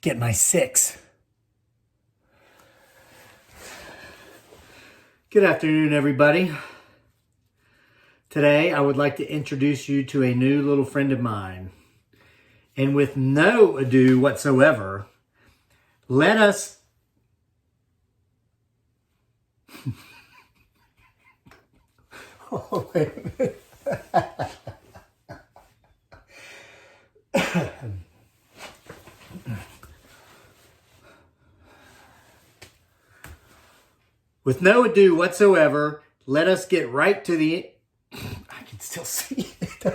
get my 6. Good afternoon, everybody. Today, I would like to introduce you to a new little friend of mine. And with no ado whatsoever, let us... Oh, wait a minute. With no ado whatsoever, let us get right to the... I can still see it. Oh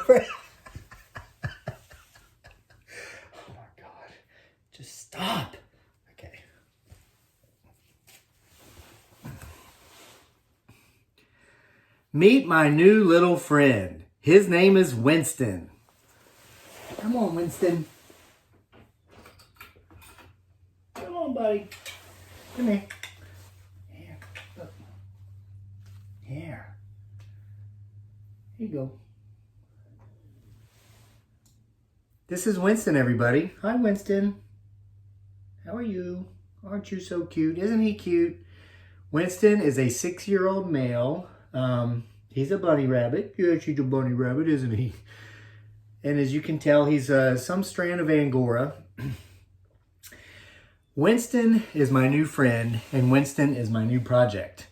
my God. Just stop. Okay. Meet my new little friend. His name is Winston. Come on, Winston. Come on, buddy. Come here. Here. Look. Here. Here you go. This is Winston, everybody. Hi, Winston. How are you? Aren't you so cute? Isn't he cute? Winston is a 6-year-old male. He's a bunny rabbit. Yes, he's a bunny rabbit, isn't he? And as you can tell, he's some strand of Angora. Winston is my new friend, and Winston is my new project.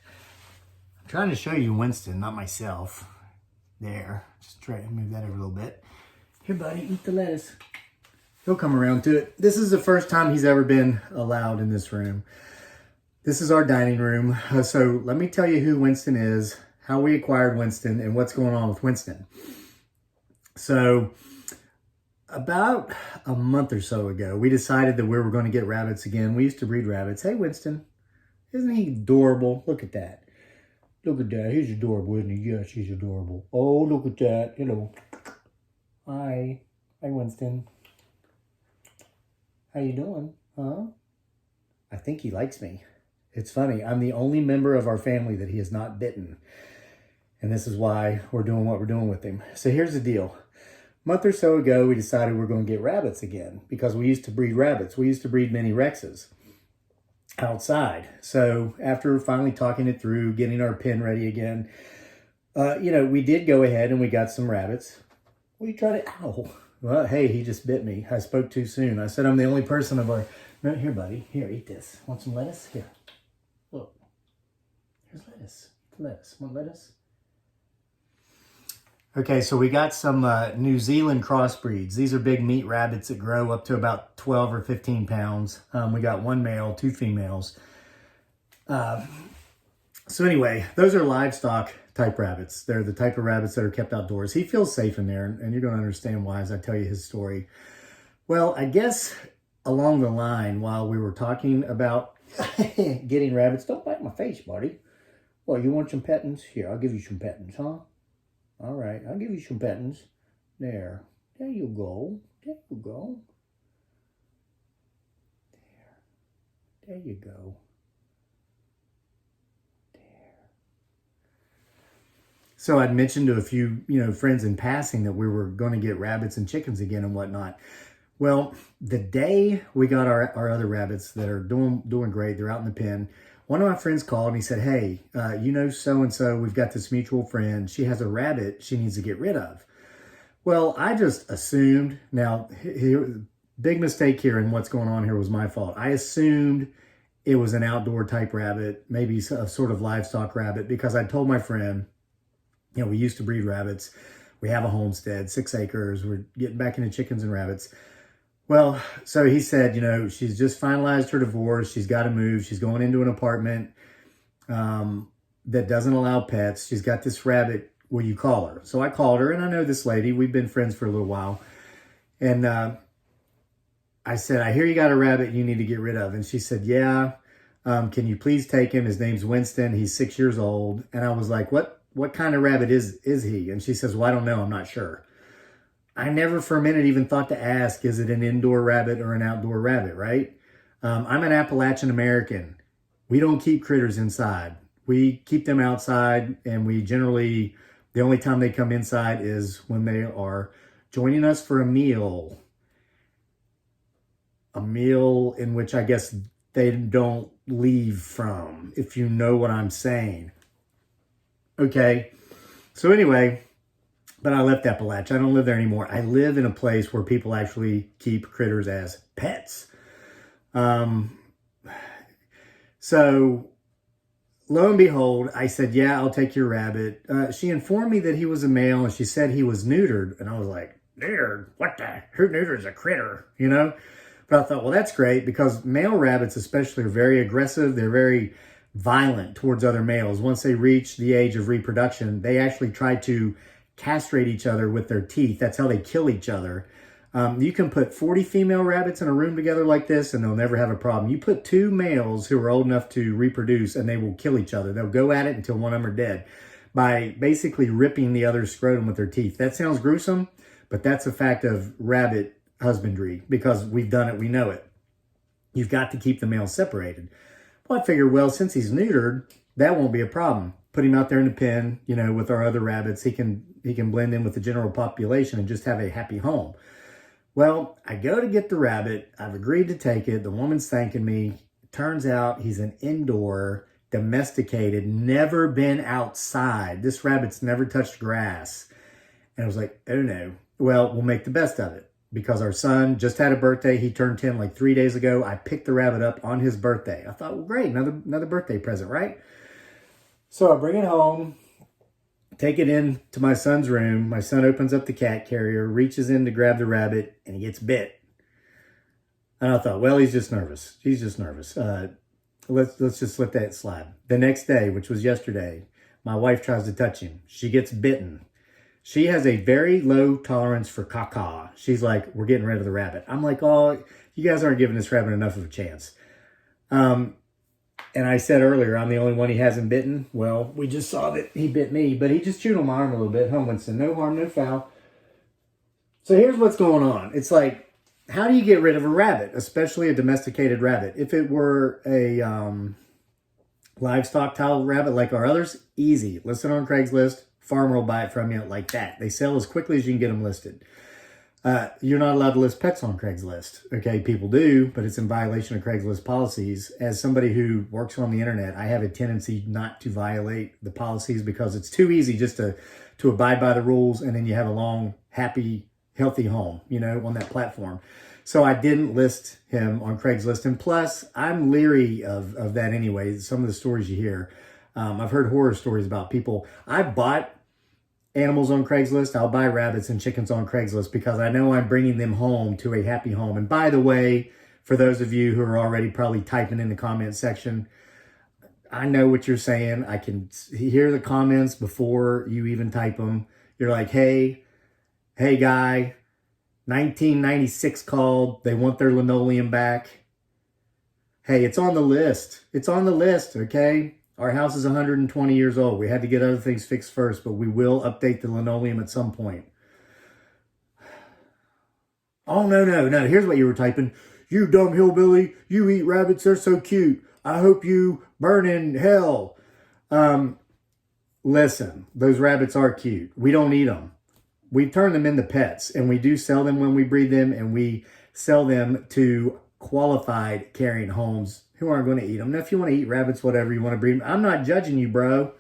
I'm trying to show you Winston, not myself. There. Just try to move that over a little bit. Here, buddy, eat the lettuce. He'll come around to it. This is the first time he's ever been allowed in this room. This is our dining room. So let me tell you who Winston is, how we acquired Winston, and what's going on with Winston. So about a month or so ago, we decided that we were going to get rabbits again. We used to breed rabbits. Hey, Winston, isn't he adorable? Look at that. Look at that. He's adorable, isn't he? Yes, he's adorable. Oh, look at that. Hello. Hi. Hi, Winston. How you doing? Huh? I think he likes me. It's funny. I'm the only member of our family that he has not bitten. And this is why we're doing what we're doing with him. So here's the deal. A month or so ago, we decided we're going to get rabbits again because we used to breed rabbits. We used to breed mini Rexes outside. So after finally talking it through, getting our pen ready again, we did go ahead and we got some rabbits. We tried it. Ow. Well, hey, he just bit me. I spoke too soon. I said I'm the only person of our... No, here, buddy. Here, eat this. Want some lettuce? Here. Look. Here's lettuce. Lettuce. Want lettuce? Okay, so we got some New Zealand crossbreeds. These are big meat rabbits that grow up to about 12 or 15 pounds. We got 1 male, 2 females. So anyway, those are livestock type rabbits. They're the type of rabbits that are kept outdoors. He feels safe in there, and you're going to understand why as I tell you his story. Well, I guess along the line, while we were talking about getting rabbits, don't bite my face, buddy. Well, you want some pettings? Here, I'll give you some pettings, huh? All right, I'll give you some pettings. There. There you go. There you go. There. There you go. There. So I'd mentioned to a few, friends in passing that we were going to get rabbits and chickens again and whatnot. Well, the day we got our other rabbits that are doing great, they're out in the pen, one of my friends called and he said, hey, so-and-so, we've got this mutual friend. She has a rabbit she needs to get rid of. Well, I just assumed, now, big mistake here and what's going on here was my fault. I assumed it was an outdoor type rabbit, maybe a sort of livestock rabbit, because I told my friend, we used to breed rabbits. We have a homestead, 6 acres. We're getting back into chickens and rabbits. Well, so he said, she's just finalized her divorce. She's got to move. She's going into an apartment that doesn't allow pets. She's got this rabbit. Will you call her? So I called her, and I know this lady. We've been friends for a little while. And I said, I hear you got a rabbit you need to get rid of. And she said, yeah. Can you please take him? His name's Winston. He's 6 years old. And I was like, what kind of rabbit is he? And she says, well, I don't know. I'm not sure. I never for a minute even thought to ask, is it an indoor rabbit or an outdoor rabbit, right? I'm an Appalachian American. We don't keep critters inside. We keep them outside, and we generally, the only time they come inside is when they are joining us for a meal. a meal in which I guess they don't leave from, if you know what I'm saying. Okay. So anyway, but I left Appalachia. I don't live there anymore. I live in a place where people actually keep critters as pets. So lo and behold, I said, yeah, I'll take your rabbit. She informed me that he was a male, and she said he was neutered. And I was like, neutered? What the? Who neuters a critter? You know? But I thought, well, that's great, because male rabbits especially are very aggressive. They're very violent towards other males. Once they reach the age of reproduction, they actually try to castrate each other with their teeth. That's how they kill each other. You can put 40 female rabbits in a room together like this and they'll never have a problem. You put 2 males who are old enough to reproduce and they will kill each other. They'll go at it until one of them are dead by basically ripping the other's scrotum with their teeth. That sounds gruesome, but that's a fact of rabbit husbandry, because we've done it, we know it. You've got to keep the males separated. Well, I figured, well, since he's neutered, that won't be a problem. Put him out there in the pen, you know, with our other rabbits. He can blend in with the general population and just have a happy home. Well, I go to get the rabbit. I've agreed to take it. The woman's thanking me. Turns out he's an indoor, domesticated, never been outside. This rabbit's never touched grass. And I was like, oh no. Well, we'll make the best of it, because our son just had a birthday. He turned 10 like 3 days ago. I picked the rabbit up on his birthday. I thought, well, great, another birthday present, right? So I bring it home, take it in to my son's room. My son opens up the cat carrier, reaches in to grab the rabbit, and he gets bit. And I thought, well, he's just nervous. He's just nervous. Let's just let that slide. The next day, which was yesterday, my wife tries to touch him. She gets bitten. She has a very low tolerance for caca. She's like, we're getting rid of the rabbit. I'm like, oh, you guys aren't giving this rabbit enough of a chance. And I said earlier, I'm the only one he hasn't bitten. Well, we just saw that he bit me, but he just chewed on my arm a little bit. Huh, Winston? No harm, no foul. So here's what's going on. It's like, how do you get rid of a rabbit, especially a domesticated rabbit? If it were a livestock style rabbit like our others, easy. List it on Craigslist. Farmer will buy it from you like that. They sell as quickly as you can get them listed. You're not allowed to list pets on Craigslist. Okay, people do, but it's in violation of Craigslist policies. As somebody who works on the internet, I have a tendency not to violate the policies, because it's too easy just to abide by the rules, and then you have a long, happy, healthy home, you know, on that platform. So I didn't list him on Craigslist. And plus, I'm leery of that anyway. Some of the stories you hear. I've heard horror stories about people. I bought animals on Craigslist. I'll buy rabbits and chickens on Craigslist because I know I'm bringing them home to a happy home. And by the way, for those of you who are already probably typing in the comment section, I know what you're saying. I can hear the comments before you even type them. You're like, hey guy, 1996 called. They want their linoleum back. Hey, it's on the list. It's on the list, okay? Our house is 120 years old. We had to get other things fixed first, but we will update the linoleum at some point. Oh, no. Here's what you were typing. You dumb hillbilly. You eat rabbits. They're so cute. I hope you burn in hell. Listen, those rabbits are cute. We don't eat them. We turn them into pets, and we do sell them when we breed them, and we sell them to qualified carrying homes who aren't going to eat them. Now, if you want to eat rabbits, whatever, you want to breed them, I'm not judging you, bro.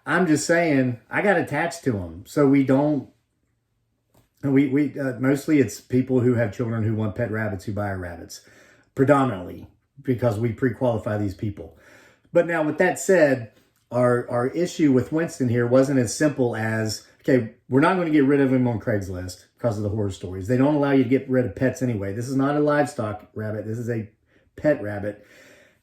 I'm just saying I got attached to them. So we don't, mostly it's people who have children who want pet rabbits who buy our rabbits, predominantly, because we pre-qualify these people. But now with that said, our issue with Winston here wasn't as simple as, okay, we're not going to get rid of him on Craigslist because of the horror stories. They don't allow you to get rid of pets anyway. This is not a livestock rabbit. This is a pet rabbit.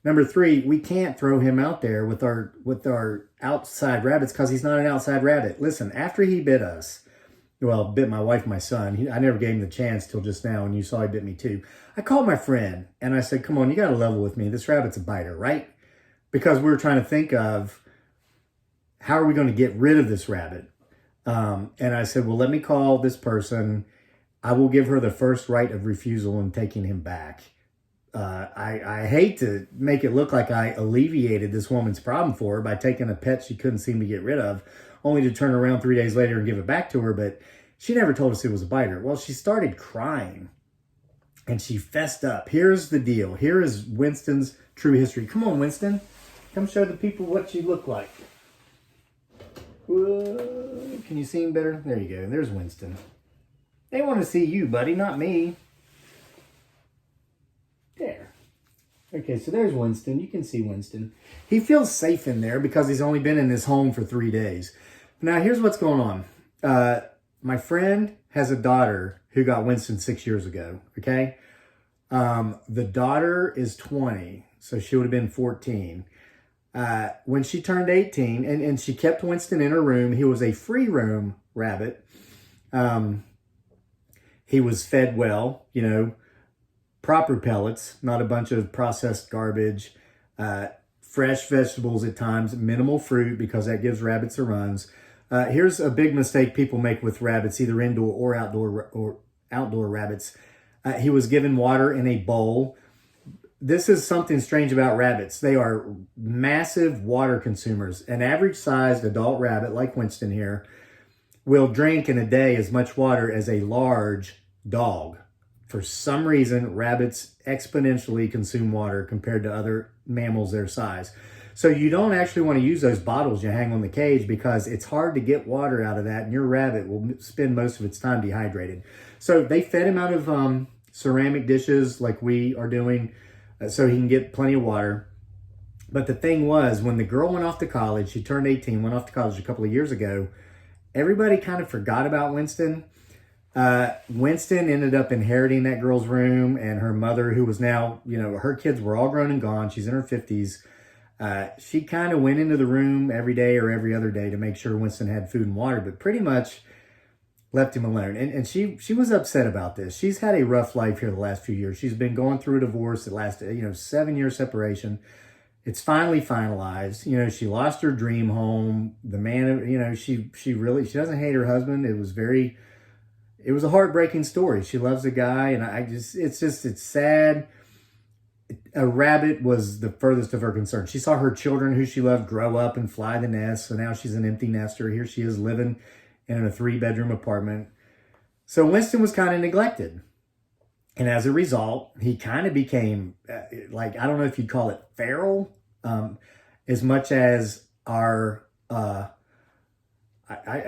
Number 3, we can't throw him out there with our outside rabbits because he's not an outside rabbit. Listen, after he bit us, well, bit my wife and my son, I never gave him the chance till just now, and you saw he bit me too. I called my friend, and I said, come on, you got to level with me. This rabbit's a biter, right? Because we were trying to think of, how are we going to get rid of this rabbit? And I said, well, let me call this person. I will give her the first right of refusal in taking him back. I hate to make it look like I alleviated this woman's problem for her by taking a pet she couldn't seem to get rid of, only to turn around 3 days later and give it back to her. But she never told us it was a biter. Well, she started crying. and she fessed up. Here's the deal. Here is Winston's true history. Come on, Winston. Come show the people what you look like. Whoa. Can you see him better? There you go. There's Winston. They want to see you, buddy, not me. There. Okay, so there's Winston. You can see Winston. He feels safe in there because he's only been in his home for 3 days. Now, here's what's going on. My friend has a daughter who got Winston 6 years ago, okay? The daughter is 20, so she would have been 14. When she turned 18, and she kept Winston in her room, he was a free roam rabbit. He was fed well, you know, proper pellets, not a bunch of processed garbage, fresh vegetables at times, minimal fruit because that gives rabbits the runs. Here's a big mistake people make with rabbits, either indoor or outdoor rabbits. He was given water in a bowl. This is something strange about rabbits. They are massive water consumers. An average-sized adult rabbit, like Winston here, will drink in a day as much water as a large dog. For some reason, rabbits exponentially consume water compared to other mammals their size. So you don't actually want to use those bottles you hang on the cage because it's hard to get water out of that, and your rabbit will spend most of its time dehydrated. So they fed him out of ceramic dishes like we are doing so he can get plenty of water. But the thing was, when the girl went off to college, she turned 18, went off to college a couple of years ago, everybody kind of forgot about Winston. Winston ended up inheriting that girl's room, and her mother, who was now, you know, her kids were all grown and gone. She's in her 50s. She kind of went into the room every day or every other day to make sure Winston had food and water, but pretty much left him alone. And she was upset about this. She's had a rough life here the last few years. She's been going through a divorce that lasted, 7-year separation. It's finally finalized. She lost her dream home. The man, she doesn't hate her husband. It was a heartbreaking story. She loves the guy, and it's sad. A rabbit was the furthest of her concern. She saw her children who she loved grow up and fly the nest. So now she's an empty nester. Here she is living in a 3-bedroom apartment. So Winston was kind of neglected. And as a result, he kind of became, I don't know if you'd call it feral, as much as our, I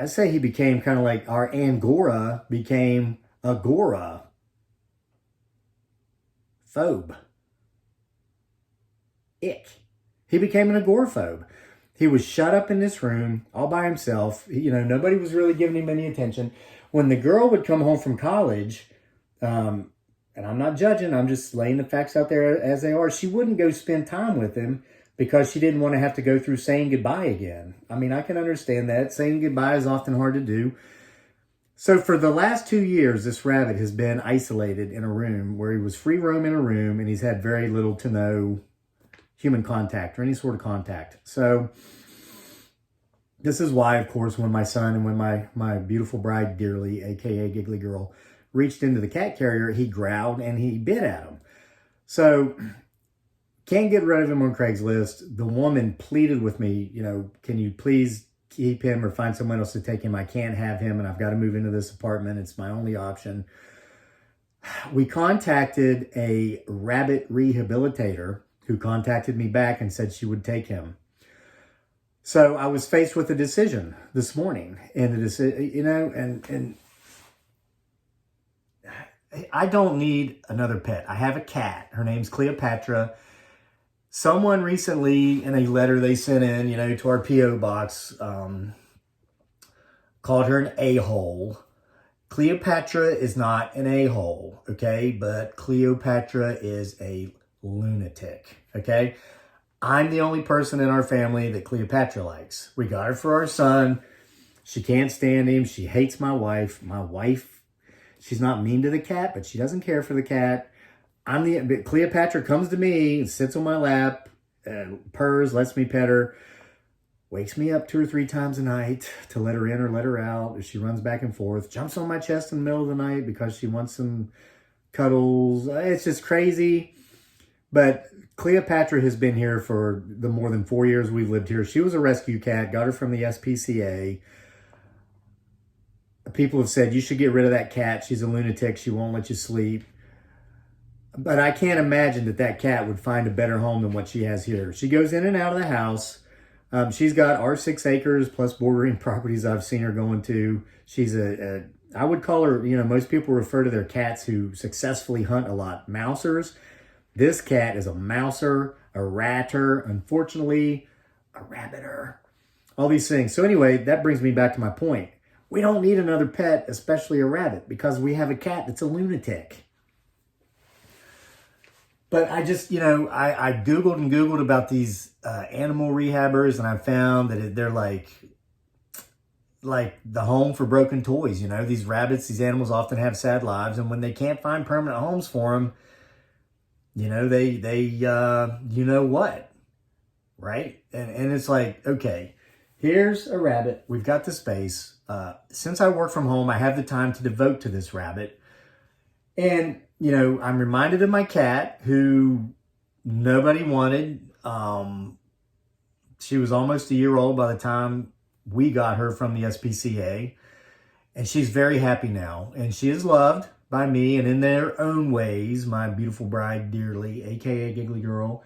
say he became kind of like our Angora became agora phobe. Ick. He became an agoraphobe. He was shut up in this room all by himself. Nobody was really giving him any attention. When the girl would come home from college, and I'm not judging, I'm just laying the facts out there as they are, she wouldn't go spend time with him because she didn't want to have to go through saying goodbye again. I mean, I can understand that. Saying goodbye is often hard to do. So for the last 2 years, this rabbit has been isolated in a room where he was free roam in a room, and he's had very little to no human contact or any sort of contact. So this is why, of course, when my son and when my beautiful bride, Dearly, aka Giggly Girl, reached into the cat carrier, he growled and he bit at him. So can't get rid of him on Craigslist. The woman pleaded with me, can you please keep him or find someone else to take him? I can't have him, and I've got to move into this apartment. It's my only option. We contacted a rabbit rehabilitator who contacted me back and said she would take him. So I was faced with a decision this morning, and and I don't need another pet. I have a cat. Her name's Cleopatra. Someone recently, in a letter they sent in, to our P.O. box, called her an a-hole. Cleopatra is not an a-hole, okay? But Cleopatra is a lunatic, okay? I'm the only person in our family that Cleopatra likes. We got her for our son. She can't stand him. She hates my wife. My wife, she's not mean to the cat, but she doesn't care for the cat. Cleopatra comes to me, sits on my lap, purrs, lets me pet her, wakes me up 2 or 3 times a night to let her in or let her out. She runs back and forth, jumps on my chest in the middle of the night because she wants some cuddles. It's just crazy. But Cleopatra has been here for the more than 4 years we've lived here. She was a rescue cat, got her from the SPCA. People have said, you should get rid of that cat. She's a lunatic. She won't let you sleep. But I can't imagine that cat would find a better home than what she has here. She goes in and out of the house. She's got our 6 acres plus bordering properties I've seen her going to. She's I would call her, most people refer to their cats who successfully hunt a lot, mousers. This cat is a mouser, a ratter, unfortunately, a rabbiter, all these things. So anyway, that brings me back to my point. We don't need another pet, especially a rabbit, because we have a cat that's a lunatic. But I just, I Googled about these animal rehabbers, and I found that they're like the home for broken toys. These rabbits, these animals often have sad lives, and when they can't find permanent homes for them, they what, right? And it's like, okay, here's a rabbit. We've got the space. Since I work from home, I have the time to devote to this rabbit. And, I'm reminded of my cat who nobody wanted. She was almost a year old by the time we got her from the SPCA. And she's very happy now. And she is loved by me and in their own ways, my beautiful bride dearly, aka Giggly Girl.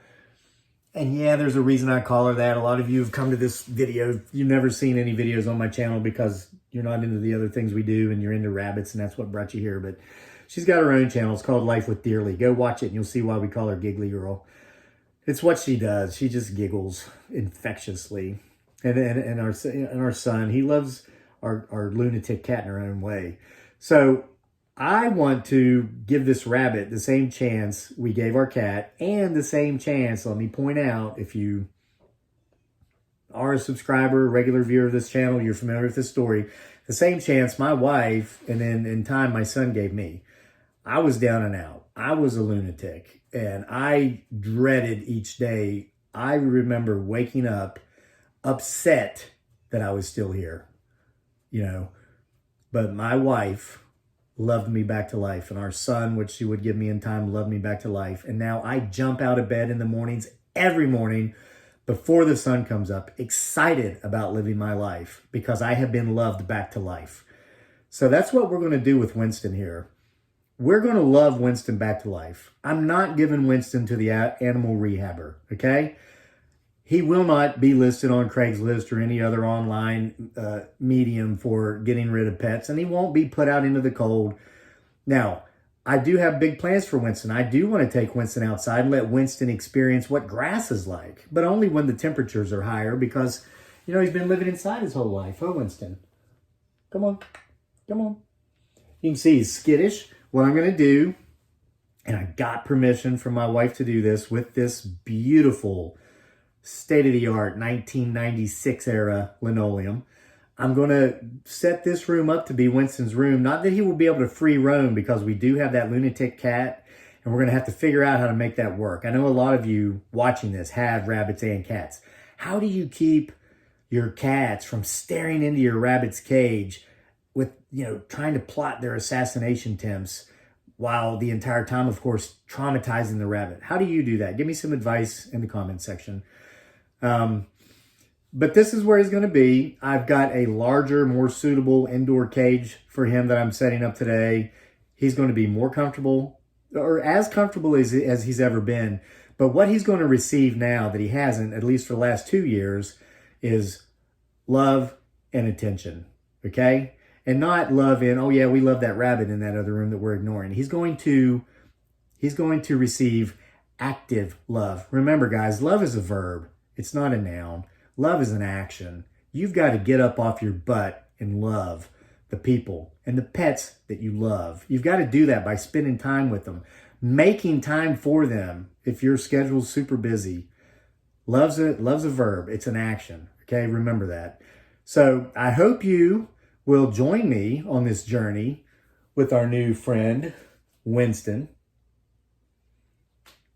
And yeah, there's a reason I call her that. A lot of you have come to this video. You've never seen any videos on my channel because you're not into the other things we do and you're into rabbits, and that's what brought you here. But she's got her own channel. It's called Life with Dearly. Go watch it and you'll see why we call her Giggly Girl. It's what she does. She just giggles infectiously. And our son, he loves our lunatic cat in her own way. So I want to give this rabbit the same chance we gave our cat, and the same chance, let me point out, if you are a subscriber, a regular viewer of this channel, you're familiar with this story, the same chance my wife and then in time my son gave me. I was down and out. I was a lunatic, and I dreaded each day. I remember waking up upset that I was still here, but my wife loved me back to life, and our son, which she would give me in time, loved me back to life. And now I jump out of bed in the mornings, every morning before the sun comes up, excited about living my life because I have been loved back to life. So that's what we're going to do with Winston here. We're going to love Winston back to life. I'm not giving Winston to the animal rehabber, okay? He will not be listed on Craigslist or any other online medium for getting rid of pets, and he won't be put out into the cold. Now, I do have big plans for Winston. I do want to take Winston outside and let Winston experience what grass is like, but only when the temperatures are higher because, he's been living inside his whole life. Huh, Winston? Come on. Come on. You can see he's skittish. What I'm going to do, and I got permission from my wife to do this with this beautiful state-of-the-art 1996 era linoleum. I'm going to set this room up to be Winston's room. Not that he will be able to free roam because we do have that lunatic cat, and we're going to have to figure out how to make that work. I know a lot of you watching this have rabbits and cats. How do you keep your cats from staring into your rabbit's cage with, trying to plot their assassination attempts while the entire time, of course, traumatizing the rabbit? How do you do that? Give me some advice in the comment section. But this is where he's going to be. I've got a larger, more suitable indoor cage for him that I'm setting up today. He's going to be more comfortable, or as comfortable as he's ever been. But what he's going to receive now that he hasn't, at least for the last 2 years, is love and attention, okay? And not love in, oh yeah, we love that rabbit in that other room that we're ignoring. He's going to receive active love. Remember, guys, love is a verb. It's not a noun. Love is an action. You've got to get up off your butt and love the people and the pets that you love. You've got to do that by spending time with them, making time for them if your schedule's super busy. Love's a verb. It's an action. Okay, remember that. So I hope you will join me on this journey with our new friend, Winston.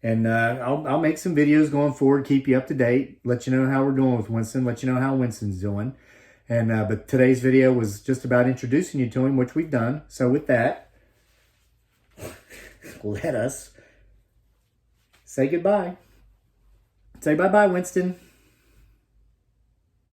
And I'll make some videos going forward, keep you up to date, let you know how we're doing with Winston, let you know how Winston's doing. And but today's video was just about introducing you to him, which we've done. So with that, let us say goodbye. Say bye-bye, Winston.